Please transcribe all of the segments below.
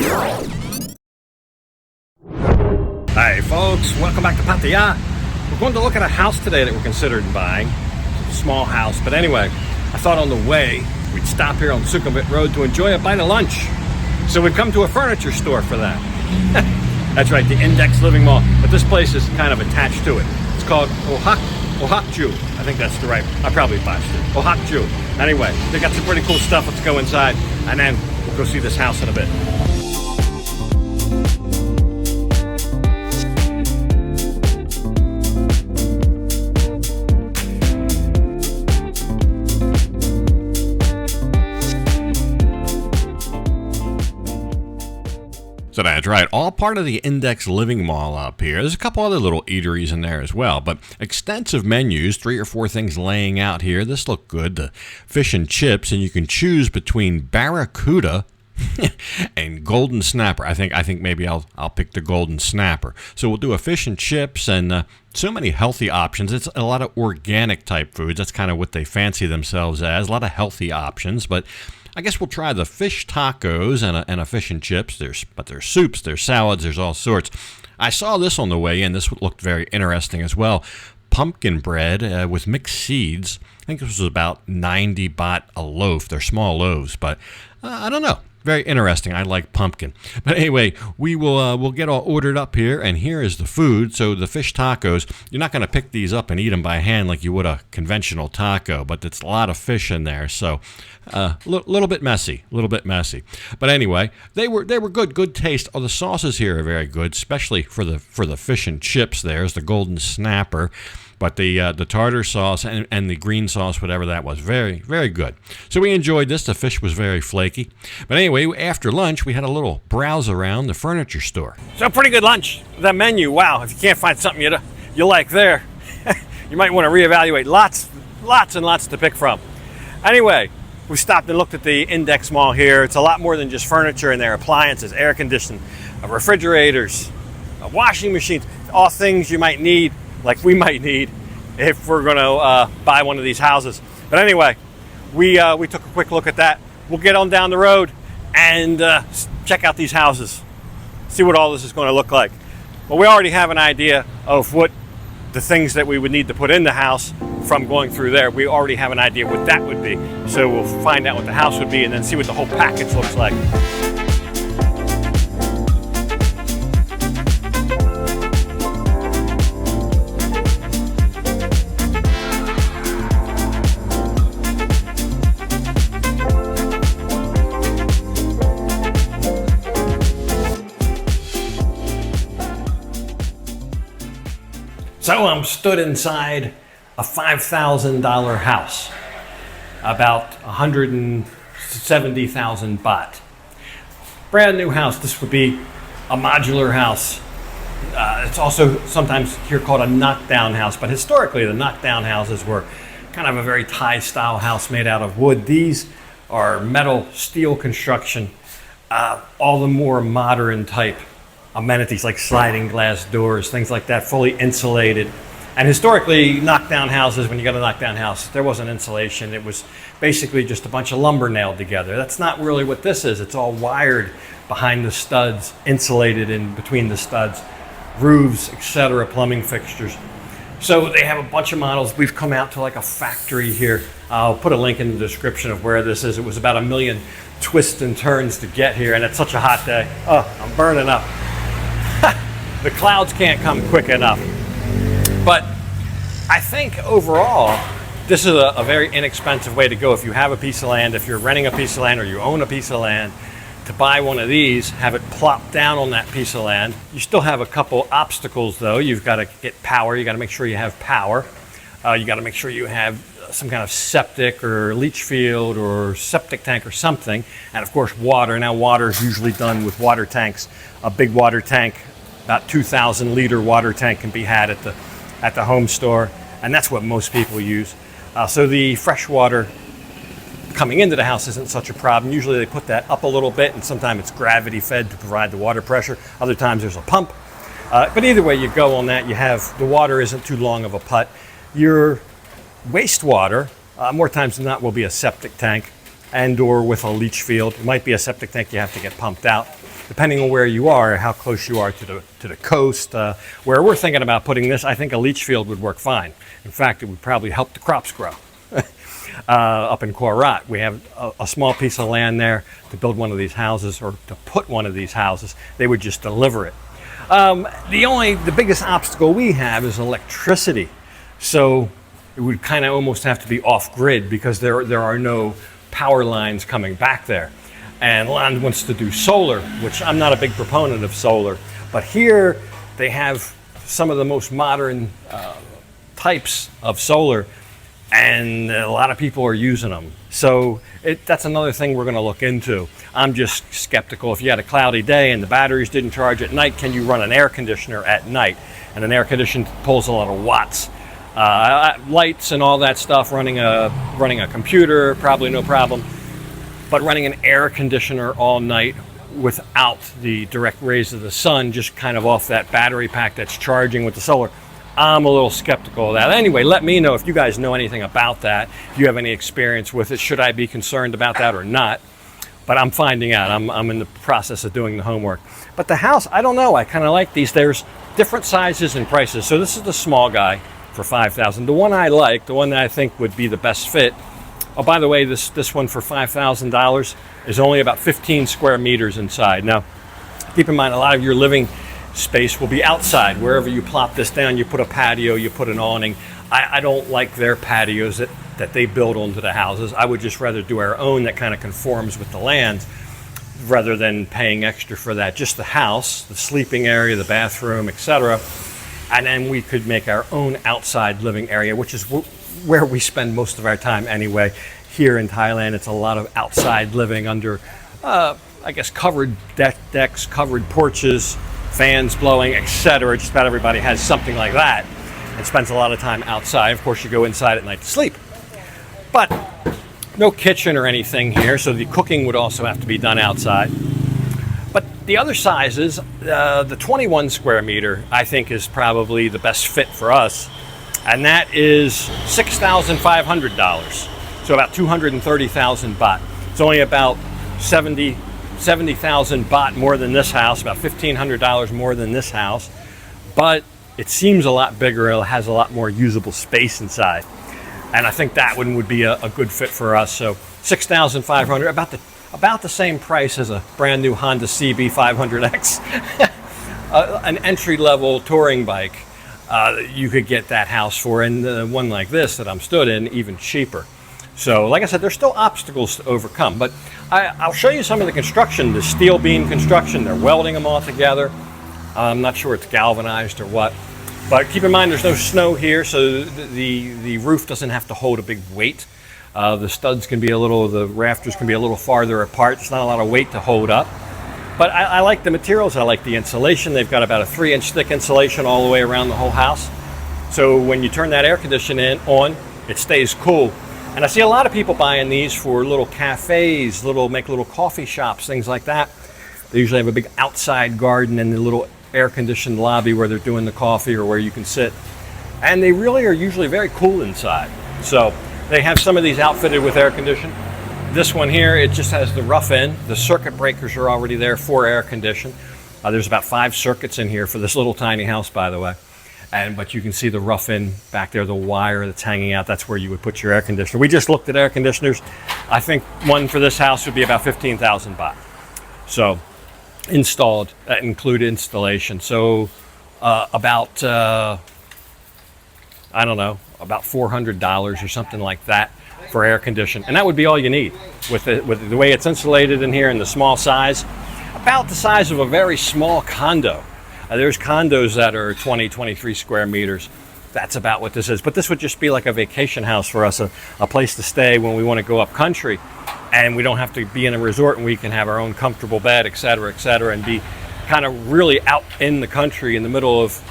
Hi folks, welcome back to Pattaya. We're going to look at a house today that we're considering buying. It's a small house, but anyway, I thought on the way we'd stop here on Sukhumvit Road to enjoy a bite of lunch. So we've come to a furniture store for that. That's right, the Index Living Mall, but this place is kind of attached to it. It's called Ohakju. I think that's the right, I probably botched it. Ohakju. Anyway, they got some pretty cool stuff. Let's go inside and then we'll go see this house in a bit. So that's right, all part of the Index Living Mall up here. There's a couple other little eateries in there as well, but extensive menus, 3 or 4 things laying out here. This looked good, the fish and chips, and you can choose between barracuda and golden snapper. I think maybe I'll pick the golden snapper. So we'll do a fish and chips and so many healthy options. It's a lot of organic type foods. That's kind of what they fancy themselves as. A lot of healthy options, but I guess we'll try the fish tacos and a fish and chips. There's soups, there's salads, there's all sorts. I saw this on the way in. This looked very interesting as well. Pumpkin bread with mixed seeds. I think this was about 90 baht a loaf. They're small loaves, but I don't know. Very interesting. I like pumpkin. But anyway, we'll get all ordered up here, and here is the food. So the fish tacos, you're not going to pick these up and eat them by hand like you would a conventional taco, but it's a lot of fish in there, so a little bit messy, But anyway, they were good taste. Oh, the sauces here are very good, especially for the fish and chips. There's the golden snapper. But the tartar sauce and the green sauce, whatever that was, very, very good. So we enjoyed this. The fish was very flaky. But anyway, after lunch, we had a little browse around the furniture store. So pretty good lunch. That menu, wow. If you can't find something you like there, you might want to reevaluate. Lots and lots to pick from. Anyway, we stopped and looked at the Index Mall here. It's a lot more than just furniture in there. Appliances, air conditioning, refrigerators, washing machines, all things you might need, like we might need if we're going to buy one of these houses. But anyway, we took a quick look at that. We'll get on down the road and check out these houses, see what all this is going to look like. Well, we already have an idea of what the things that we would need to put in the house from going through there. We already have an idea what that would be. So we'll find out what the house would be and then see what the whole package looks like. So I'm stood inside a $5,000 house, about 170,000 baht. Brand new house. This would be a modular house. It's also sometimes here called a knockdown house, but historically the knockdown houses were kind of a very Thai style house made out of wood. These are metal steel construction, all the more modern type amenities like sliding glass doors, things like that, fully insulated. And historically, knockdown houses, when you got a knockdown house, there wasn't insulation. It was basically just a bunch of lumber nailed together. That's not really what this is. It's all wired behind the studs, insulated in between the studs, roofs, etc., plumbing fixtures. So they have a bunch of models. We've come out to like a factory here. I'll put a link in the description of where this is. It was about 1 million twists and turns to get here, and it's such a hot day. Oh, I'm burning up. The clouds can't come quick enough. But I think overall, this is a very inexpensive way to go. If you have a piece of land, if you're renting a piece of land or you own a piece of land, to buy one of these, have it plop down on that piece of land. You still have a couple obstacles though. You've got to get power. You got to make sure you have power. You got to make sure you have some kind of septic or leach field or septic tank or something. And of course, water. Now water is usually done with water tanks. A big water tank, about 2,000 liter water tank can be had at the home store, and that's what most people use. So the fresh water coming into the house isn't such a problem. Usually they put that up a little bit, and sometimes it's gravity fed to provide the water pressure. Other times there's a pump. But either way you go on that, you have the water isn't too long of a putt. Your wastewater, more times than not, will be a septic tank and or with a leach field. It might be a septic tank you have to get pumped out. depending on where you are, how close you are to the coast. Where we're thinking about putting this, I think a leach field would work fine. In fact, it would probably help the crops grow. Up in Korat, we have a small piece of land there to build one of these houses, or to put one of these houses. They would just deliver it. The biggest obstacle we have is electricity. So it would kind of almost have to be off grid, because there are no power lines coming back there. And Land wants to do solar, which I'm not a big proponent of solar, but here they have some of the most modern types of solar, and a lot of people are using them. So that's another thing we're going to look into. I'm just skeptical. If you had a cloudy day and the batteries didn't charge at night, can you run an air conditioner at night? And an air conditioner pulls a lot of watts. Lights and all that stuff, running a computer, probably no problem. But running an air conditioner all night without the direct rays of the sun, just kind of off that battery pack that's charging with the solar, I'm a little skeptical of that. Anyway, let me know if you guys know anything about that, if you have any experience with it. Should I be concerned about that or not? But I'm finding out. I'm in the process of doing the homework. But the house, I don't know. I kind of like these. There's different sizes and prices. So this is the small guy for $5,000. The one I like, the one that I think would be the best fit. Oh, by the way, this one for $5,000 is only about 15 square meters inside. Now, keep in mind, a lot of your living space will be outside. Wherever you plop this down, you put a patio, you put an awning. I don't like their patios that they build onto the houses. I would just rather do our own that kind of conforms with the land, rather than paying extra for that. Just the house, the sleeping area, the bathroom, etc. And then we could make our own outside living area, which is where we spend most of our time anyway. Here in Thailand, it's a lot of outside living under, I guess, covered decks, covered porches, fans blowing, etc. Just about everybody has something like that and spends a lot of time outside. Of course, you go inside at night to sleep. But no kitchen or anything here, so the cooking would also have to be done outside. But the other sizes, the 21 square meter, I think is probably the best fit for us. And that is $6,500. So about 230,000 baht. It's only about 70,000 baht more than this house, about $1,500 more than this house. But it seems a lot bigger. It has a lot more usable space inside. And I think that one would be a good fit for us. So $6,500, about the same price as a brand new Honda CB 500X. An entry-level touring bike. You could get that house for, and one like this that I'm stood in, even cheaper. So like I said, there's still obstacles to overcome, but I'll show you some of the construction, the steel beam construction. They're welding them all together. I'm not sure it's galvanized or what, but keep in mind there's no snow here, so the roof doesn't have to hold a big weight. The studs can be the rafters can be a little farther apart. It's not a lot of weight to hold up. But I like the materials, I like the insulation. They've got about a 3-inch thick insulation all the way around the whole house. So when you turn that air conditioning on, it stays cool. And I see a lot of people buying these for little cafes, make little coffee shops, things like that. They usually have a big outside garden and the little air-conditioned lobby where they're doing the coffee or where you can sit. And they really are usually very cool inside. So they have some of these outfitted with air conditioning. This one here, it just has the rough end. The circuit breakers are already there for air condition. There's about 5 circuits in here for this little tiny house, by the way. But you can see the rough end back there, the wire that's hanging out. That's where you would put your air conditioner. We just looked at air conditioners. I think one for this house would be about 15,000 baht. So installed, that include installation. So about $400 or something like that for air conditioning. And that would be all you need with the way it's insulated in here and the small size. About the size of a very small condo. There's condos that are 20, 23 square meters. That's about what this is. But this would just be like a vacation house for us, a place to stay when we want to go up country. And we don't have to be in a resort, and we can have our own comfortable bed, et cetera, and be kind of really out in the country in the middle of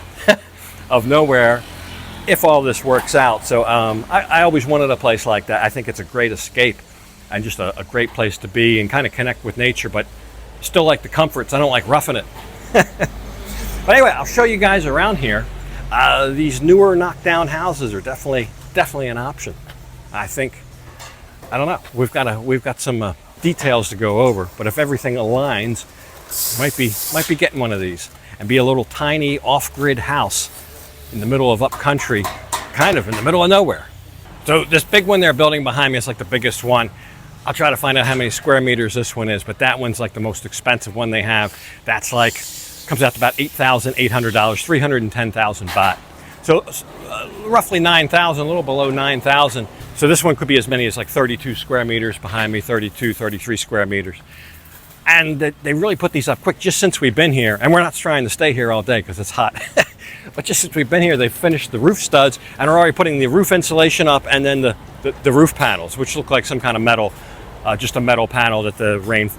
of nowhere if all this works out. So I always wanted a place like that. I think it's a great escape and just a great place to be and kind of connect with nature, but still like the comforts. I don't like roughing it. But anyway, I'll show you guys around here. These newer knockdown houses are definitely an option. I think, I don't know, we've got some details to go over, but if everything aligns, Might be getting one of these and be a little tiny off-grid house in the middle of upcountry, kind of in the middle of nowhere. So this big one they're building behind me is like the biggest one. I'll try to find out how many square meters this one is, but that one's like the most expensive one they have. That's like, comes out to about $8,800, 310,000 baht. So roughly 9,000, a little below 9,000. So this one could be as many as like 32 square meters behind me, 32, 33 square meters. And they really put these up quick just since we've been here. And we're not trying to stay here all day because it's hot. But just since we've been here, they've finished the roof studs and are already putting the roof insulation up and then the roof panels, which look like some kind of metal, just a metal panel that the rain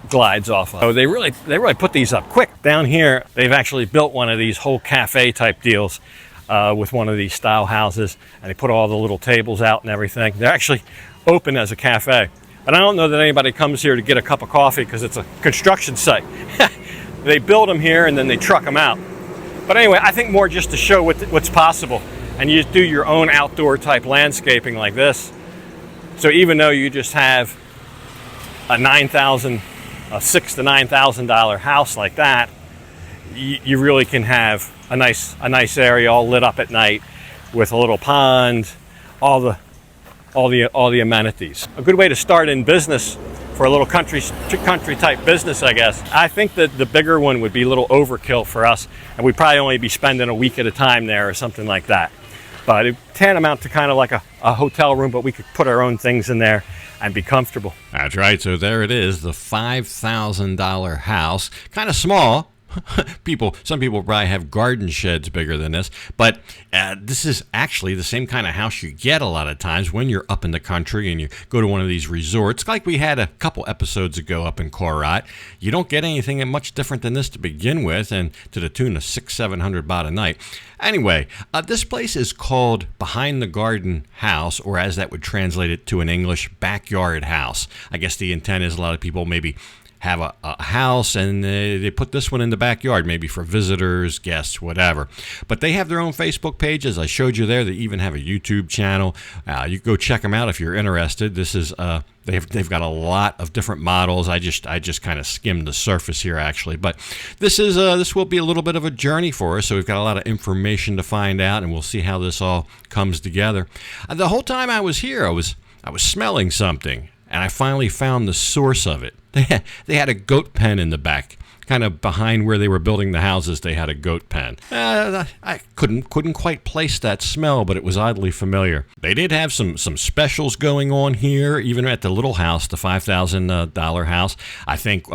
glides off of. So they really put these up quick. Down here, they've actually built one of these whole cafe type deals with one of these style houses. And they put all the little tables out and everything. They're actually open as a cafe. And I don't know that anybody comes here to get a cup of coffee because it's a construction site. They build them here and then they truck them out. But anyway, I think more just to show what's possible. And you do your own outdoor type landscaping like this. So even though you just have a $6,000 to $9,000 house like that, you really can have a nice area all lit up at night with a little pond, all the amenities. A good way to start in business for a little country type business, I guess. I think that the bigger one would be a little overkill for us, and we'd probably only be spending a week at a time there or something like that. But it tantamount to kind of like a hotel room, but we could put our own things in there and be comfortable. That's right. So there it is, the $5,000 house. Kind of small. Some people probably have garden sheds bigger than this, but this is actually the same kind of house you get a lot of times when you're up in the country and you go to one of these resorts, like we had a couple episodes ago up in Korat. You don't get anything much different than this to begin with, and to the tune of 600-700 baht a night. Anyway, this place is called Behind the Garden House, or as that would translate it to an English, backyard house. I guess the intent is a lot of people maybe have a house and they put this one in the backyard, maybe for visitors, guests, whatever. But they have their own Facebook page, as I showed you there. They even have a YouTube channel. You can go check them out if you're interested. This is they've got a lot of different models. I just kind of skimmed the surface here, actually. But this will be a little bit of a journey for us. So we've got a lot of information to find out, and we'll see how this all comes together. The whole time I was here, I was smelling something, and I finally found the source of it. They had a goat pen in the back, kind of behind where they were building the houses. They had a goat pen. I couldn't quite place that smell, but it was oddly familiar. They did have some specials going on here, even at the little house, the $5,000 house. I think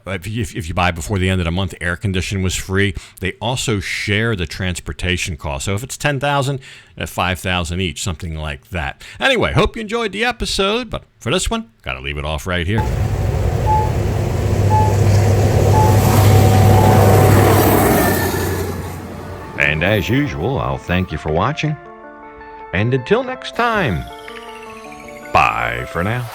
if you buy before the end of the month, air conditioning was free. They also share the transportation cost. So if it's $10,000, $5,000 each, something like that. Anyway, hope you enjoyed the episode, but for this one, got to leave it off right here. And as usual, I'll thank you for watching. And until next time, bye for now.